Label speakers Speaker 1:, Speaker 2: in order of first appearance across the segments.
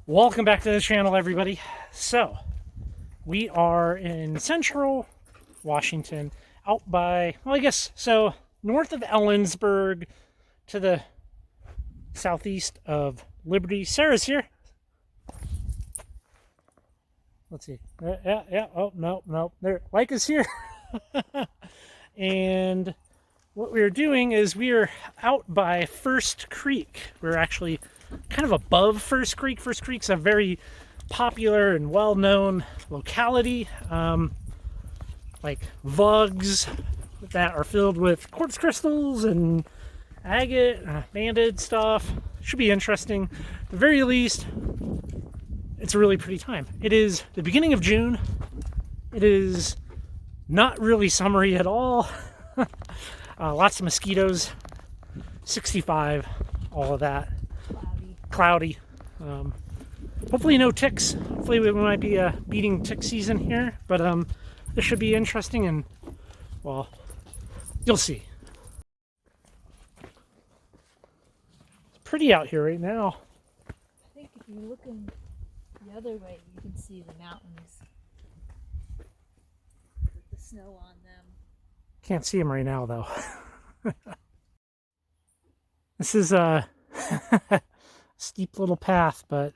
Speaker 1: Welcome back to the channel, everybody. So, we are in central Washington, out by, well, I guess, so north of Ellensburg to the southeast of Liberty. Sarah's here. Let's see. Yeah. Oh, no. There, Like is here. And what we're doing is we are out by First Creek. We're actually kind of above First Creek. First Creek's a very popular and well-known locality, like vugs that are filled with quartz crystals and agate, banded stuff. Should be interesting. At the very least, it's a really pretty time. It is the beginning of June. It is not really summery at all. Lots of mosquitoes, 65, all of that. Cloudy. Hopefully no ticks. Hopefully we might be beating tick season here, but this should be interesting, and well, you'll see. It's pretty out here right now.
Speaker 2: I think if you're looking the other way, you can see the mountains with the snow on them.
Speaker 1: Can't see them right now though. This is a steep little path, but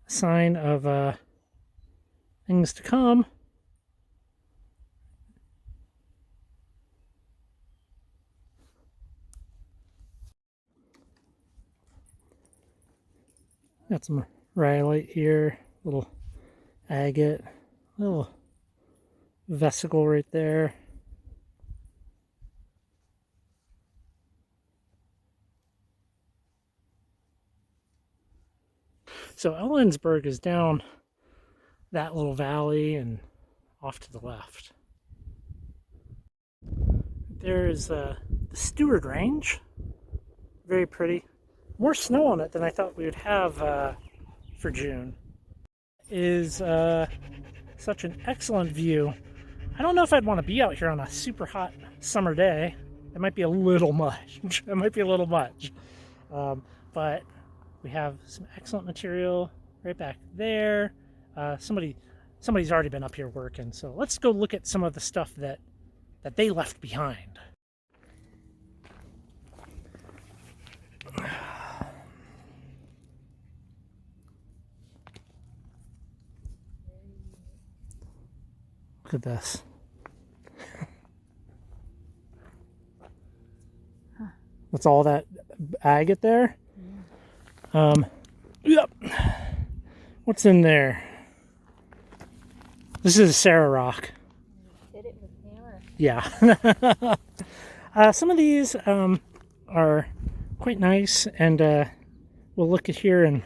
Speaker 1: a sign of things to come. Got some rhyolite here, little agate, little vesicle right there. So Ellensburg is down that little valley and off to the left. There's the Stewart Range. Very pretty. More snow on it than I thought we would have for June. Is such an excellent view. I don't know if I'd want to be out here on a super hot summer day. It might be a little much. It might be a little much. But we have some excellent material right back there. Somebody's already been up here working. So let's go look at some of the stuff that they left behind. Look at this. That's all that agate there. Yep. What's in there? This is a Sarah rock.
Speaker 2: Hit it with a hammer.
Speaker 1: Yeah. Some of these are quite nice, and we'll look at here and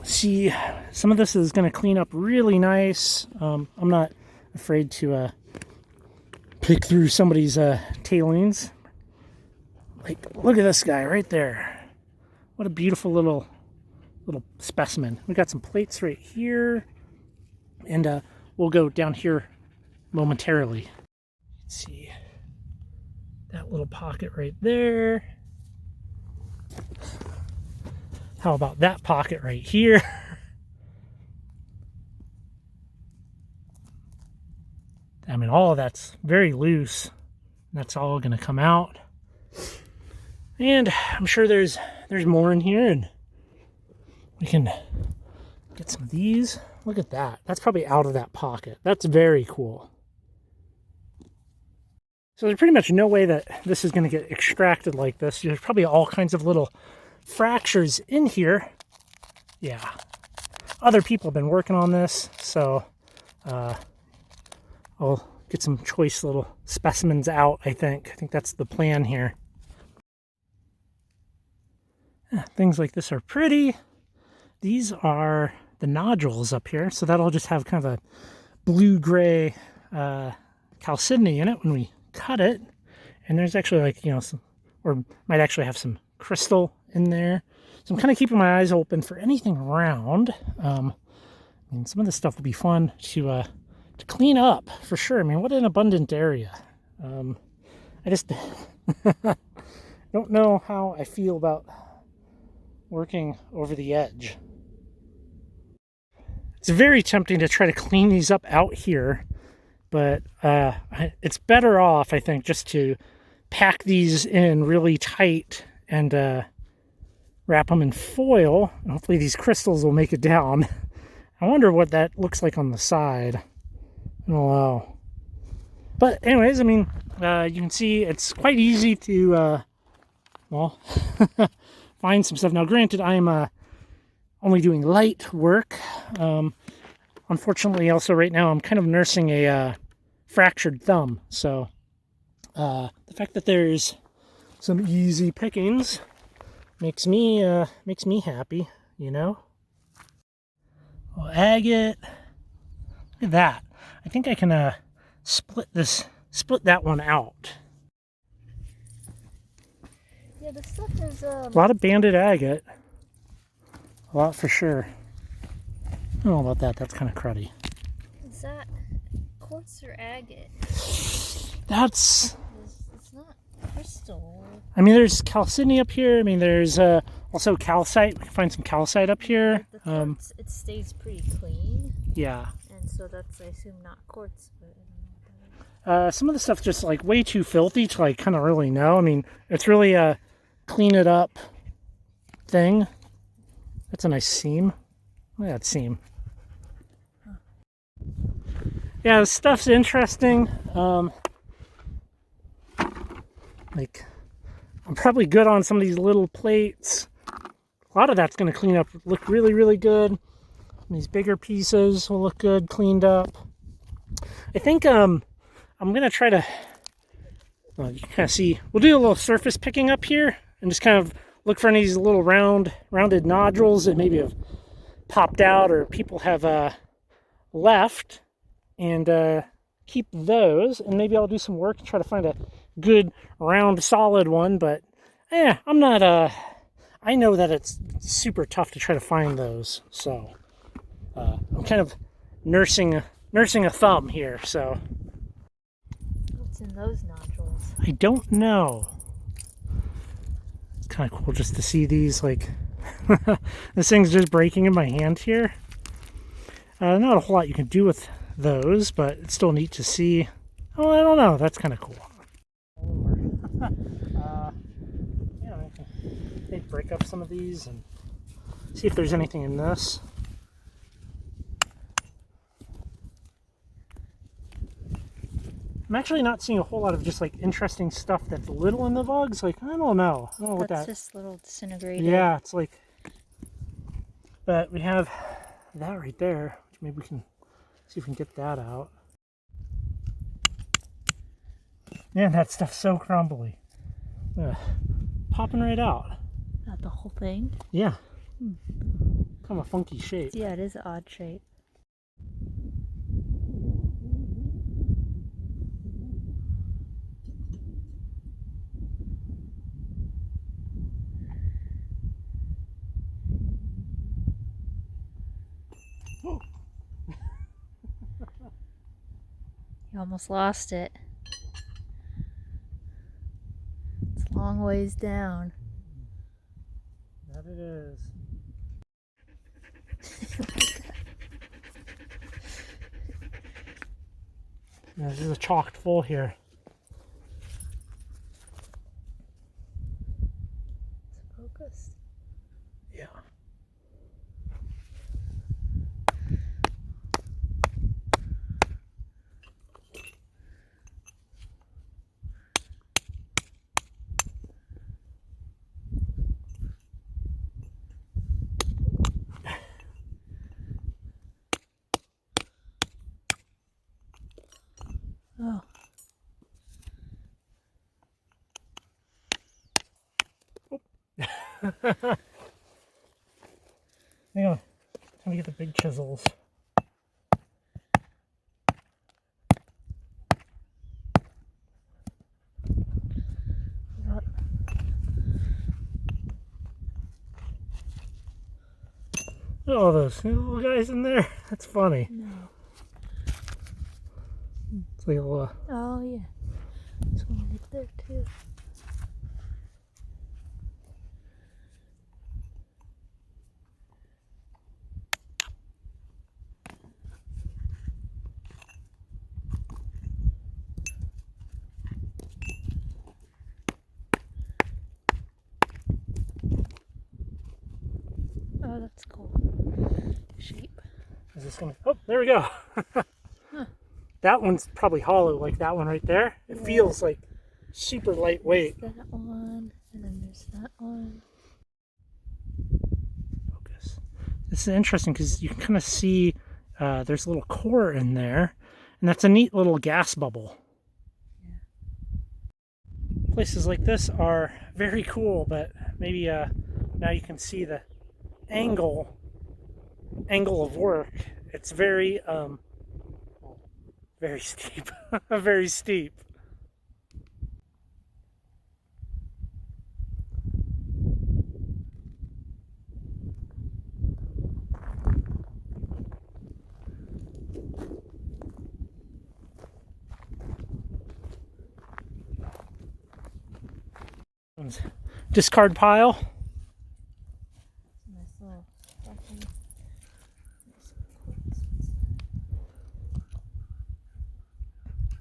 Speaker 1: see. Some of this is going to clean up really nice. I'm not afraid to pick through somebody's tailings. Like, look at this guy right there. What a beautiful little specimen. We got some plates right here, and we'll go down here momentarily. Let's see. That little pocket right there. How about that pocket right here? I mean, all of that's very loose. That's all going to come out. And I'm sure there's more in here, and we can get some of these. Look at that. That's probably out of that pocket. That's very cool. So there's pretty much no way that this is going to get extracted like this. There's probably all kinds of little fractures in here. Yeah. Other people have been working on this, so I'll get some choice little specimens out, I think. I think that's the plan here. Things like this are pretty. These are the nodules up here, so that'll just have kind of a blue-gray chalcedony in it when we cut it. And there's actually, like, you know, some, or might actually have some crystal in there. So I'm kind of keeping my eyes open for anything around. I mean, some of this stuff will be fun to clean up for sure. I mean, what an abundant area. I just don't know how I feel about working over the edge. It's very tempting to try to clean these up out here, but it's better off, I think, just to pack these in really tight and wrap them in foil. And hopefully these crystals will make it down. I wonder what that looks like on the side. I don't know. But anyways, I mean, you can see it's quite easy to, well, find some stuff. Now, granted, I'm only doing light work. Unfortunately, also right now, I'm kind of nursing a fractured thumb. So the fact that there's some easy pickings makes me happy, you know. Well, agate. Look at that. I think I can split that one out.
Speaker 2: Yeah, this stuff is
Speaker 1: A lot of banded agate. A lot for sure. I don't know about that. That's kind of cruddy.
Speaker 2: Is that quartz or agate?
Speaker 1: That's...
Speaker 2: It's not crystal.
Speaker 1: I mean, there's chalcedony up here. I mean, there's also calcite. We can find some calcite up here.
Speaker 2: The quartz, it stays pretty clean.
Speaker 1: Yeah.
Speaker 2: And so that's, I assume, not quartz, but I don't know what that is.
Speaker 1: Some of the stuff's just like way too filthy to like kind of really know. I mean, it's really a clean it up thing. That's a nice seam. Look at that seam. Yeah, this stuff's interesting. Like, I'm probably good on some of these little plates. A lot of that's going to clean up, look really, really good. And these bigger pieces will look good, cleaned up. I think I'm going to try to, well, you can kind of see, we'll do a little surface picking up here and just kind of look for any of these little rounded nodules that maybe have popped out or people have left, and keep those. And maybe I'll do some work and try to find a good round solid one, but I'm not I know that it's super tough to try to find those, so I'm kind of nursing a thumb here. So
Speaker 2: What's in those nodules?
Speaker 1: I don't know. It's kind of cool just to see these, like this thing's just breaking in my hand here. Not a whole lot you can do with those, but it's still neat to see. Oh, I don't know. That's kind of cool. Yeah, I can maybe break up some of these and see if there's anything in this. I'm actually not seeing a whole lot of just like interesting stuff that's little in the bugs. Like, I don't know. I don't know what
Speaker 2: That's
Speaker 1: that.
Speaker 2: just little disintegrated.
Speaker 1: Yeah, it's like. But we have that right there, which maybe we can see if we can get that out. Man, that stuff's so crumbly. Popping right out.
Speaker 2: Not the whole thing?
Speaker 1: Yeah. Kind of a funky shape.
Speaker 2: Yeah, it is an odd shape.
Speaker 1: Oh.
Speaker 2: You almost lost it. It's a long ways down.
Speaker 1: That it is. Yeah, this is a chocked full here.
Speaker 2: It's focused.
Speaker 1: Yeah.
Speaker 2: Oh.
Speaker 1: Hang on. Time to get the big chisels. Look at all those little guys in there. That's funny.
Speaker 2: No.
Speaker 1: It's like a little,
Speaker 2: Oh, yeah. There's one right there, too. Oh, that's cool. Sheep.
Speaker 1: Is this gonna? Oh, there we go.
Speaker 2: Huh.
Speaker 1: That one's probably hollow, like that one right there. It feels like super lightweight.
Speaker 2: There's that one, and then there's that one.
Speaker 1: Focus. This is interesting because you can kind of see there's a little core in there, and that's a neat little gas bubble.
Speaker 2: Yeah.
Speaker 1: Places like this are very cool, but maybe now you can see the angle of work. It's very very steep. Very steep. Discard pile.
Speaker 2: Nice little button.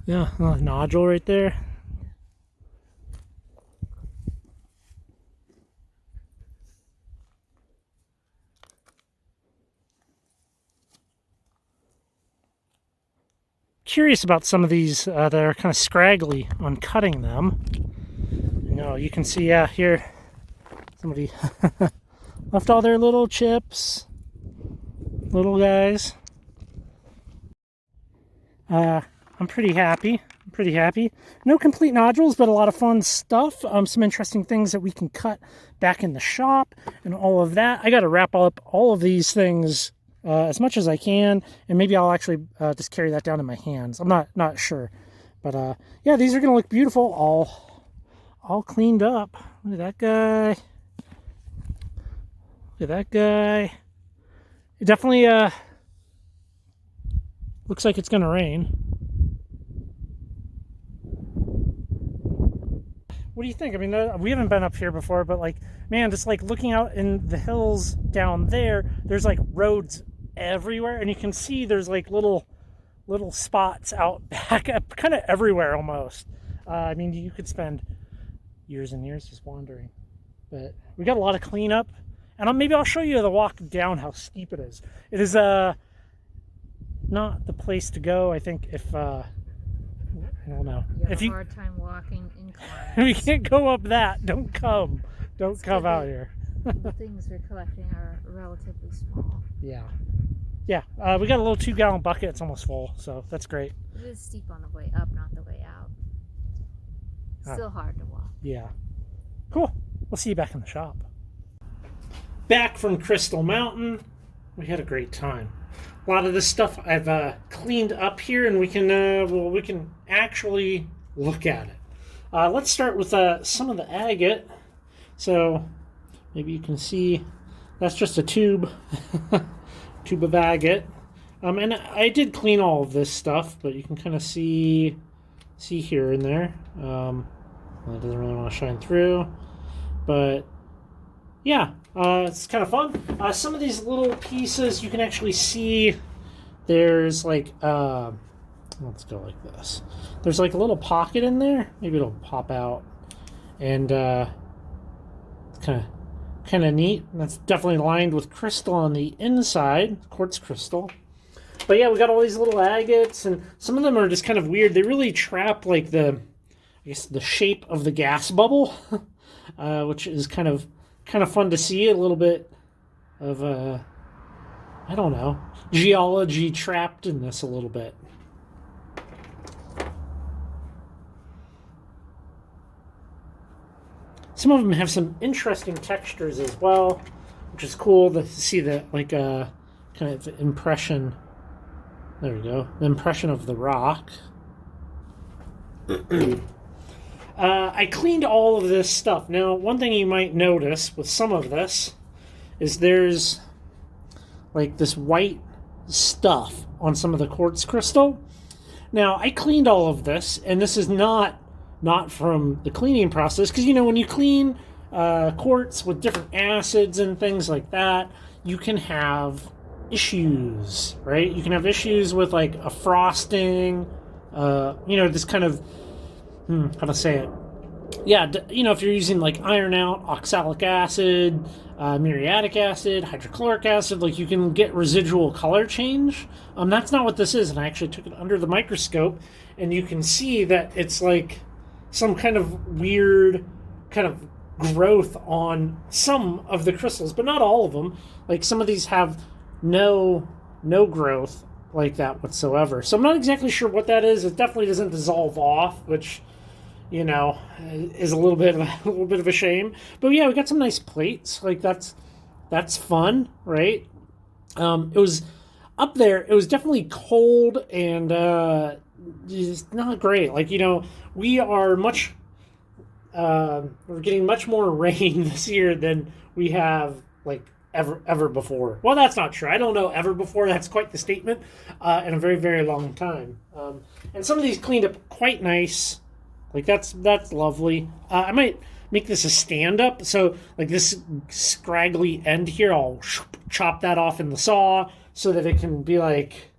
Speaker 1: Yeah, a nodule right there. Curious about some of these that are kind of scraggly on cutting them. You know, you can see, yeah, here somebody left all their little chips, little guys. I'm pretty happy. No complete nodules, but a lot of fun stuff. Some interesting things that we can cut back in the shop and all of that. I got to wrap up all of these things as much as I can, and maybe I'll actually just carry that down in my hands. I'm not sure, but yeah, these are gonna look beautiful, all cleaned up. Look at that guy. Look at that guy. It definitely looks like it's gonna rain. What do you think? I mean, we haven't been up here before, but like, man, just like looking out in the hills down there, there's like roads everywhere, and you can see there's like little spots out back, kind of everywhere almost. I mean, you could spend years and years just wandering, but we got a lot of cleanup, and maybe I'll show you the walk down, how steep it is. It is not the place to go, I think, if I don't know.
Speaker 2: You have
Speaker 1: if
Speaker 2: a hard time walking inclines.
Speaker 1: we can't go up that. Don't come out here.
Speaker 2: The things we're collecting are relatively small.
Speaker 1: Yeah. We got a little 2-gallon bucket. It's almost full, so that's great.
Speaker 2: It is steep on the way up, not the way out. Still hard to walk.
Speaker 1: Yeah. Cool. We'll see you back in the shop. Back from Crystal Mountain. We had a great time. A lot of this stuff I've cleaned up here, and we can actually look at it. Let's start with some of the agate. So maybe you can see that's just a tube of agate. And I did clean all of this stuff, but you can kind of see here and there. It doesn't really want to shine through, but yeah, it's kind of fun. Some of these little pieces you can actually see. There's like let's go like this. There's like a little pocket in there. Maybe it'll pop out, and it's kind of neat. And that's definitely lined with crystal on the inside, quartz crystal. But yeah, we got all these little agates, and some of them are just kind of weird. They really trap like the shape of the gas bubble, which is kind of fun to see. A little bit of I don't know, geology trapped in this a little bit. Some of them have some interesting textures as well, which is cool to see that, like kind of impression. There we go, the impression of the rock. I cleaned all of this stuff. Now, one thing you might notice with some of this is there's like this white stuff on some of the quartz crystal. Now, I cleaned all of this, and this is not from the cleaning process, because you know, when you clean quartz with different acids and things like that, you can have issues, right? You can have issues with like a frosting, you know, this kind of how to say it, yeah, if you're using like iron out, oxalic acid, muriatic acid, hydrochloric acid, like you can get residual color change. That's not what this is, and I actually took it under the microscope, and you can see that it's like some kind of weird kind of growth on some of the crystals, but not all of them. Like some of these have no growth like that whatsoever. So I'm not exactly sure what that is. It definitely doesn't dissolve off, which is a little bit of a shame. But yeah, we got some nice plates. Like that's fun, right? It was up there. It was definitely cold and just not great. Like we are much. We're getting much more rain this year than we have like ever before. Well, that's not true. I don't know ever before. That's quite the statement in a very, very long time. And some of these cleaned up quite nice. Like that's lovely. I might make this a stand-up. So like this scraggly end here, I'll chop that off in the saw so that it can be like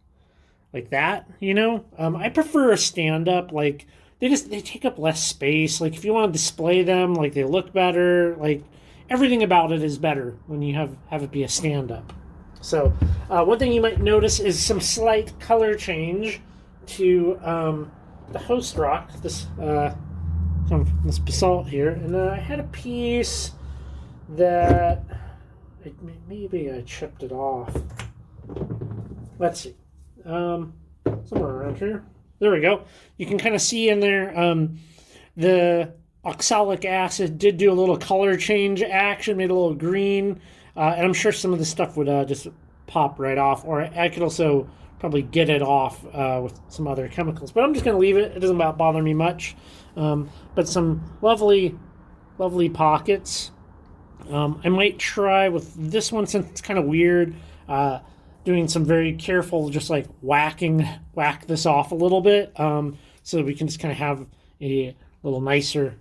Speaker 1: that. I prefer a stand-up. Like they take up less space. Like if you want to display them, like they look better. Like everything about it is better when you have it be a stand-up. So one thing you might notice is some slight color change to the host rock, this basalt here. And I had a piece that maybe I chipped it off. Let's see. Somewhere around here. There we go. You can kind of see in there the oxalic acid did do a little color change action, made a little green, and I'm sure some of the stuff would just pop right off, or I could also probably get it off with some other chemicals, but I'm just going to leave it. It doesn't bother me much, but some lovely pockets. I might try with this one since it's kind of weird, doing some very careful, just like whack this off a little bit, so we can just kind of have a little nicer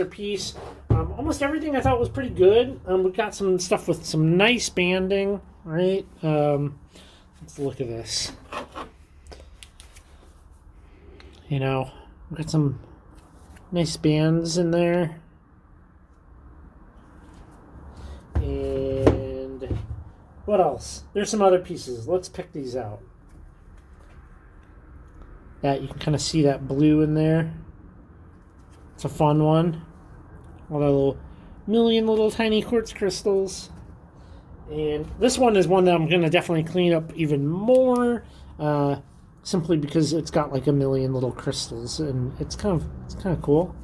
Speaker 1: piece. Almost everything I thought was pretty good. We got some stuff with some nice banding, right? Let's look at this. We got some nice bands in there. And what else? There's some other pieces. Let's pick these out. That you can kind of see that blue in there. It's a fun one. All the little million little tiny quartz crystals. And this one is one that I'm going to definitely clean up even more, simply because it's got like a million little crystals, and it's kind of cool.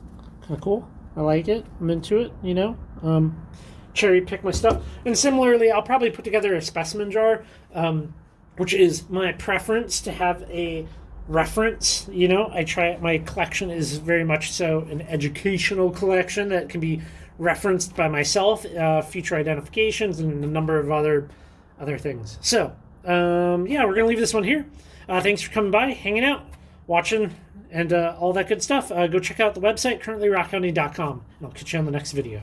Speaker 1: I like it. I'm into it. Cherry pick my stuff. And similarly, I'll probably put together a specimen jar, which is my preference to have a reference. My collection is very much so an educational collection that can be referenced by myself, feature identifications, and a number of other things. So we're gonna leave this one here. Thanks for coming by, hanging out, watching, and all that good stuff. Go check out the website, currently rockhounding.com, and I'll catch you on the next video.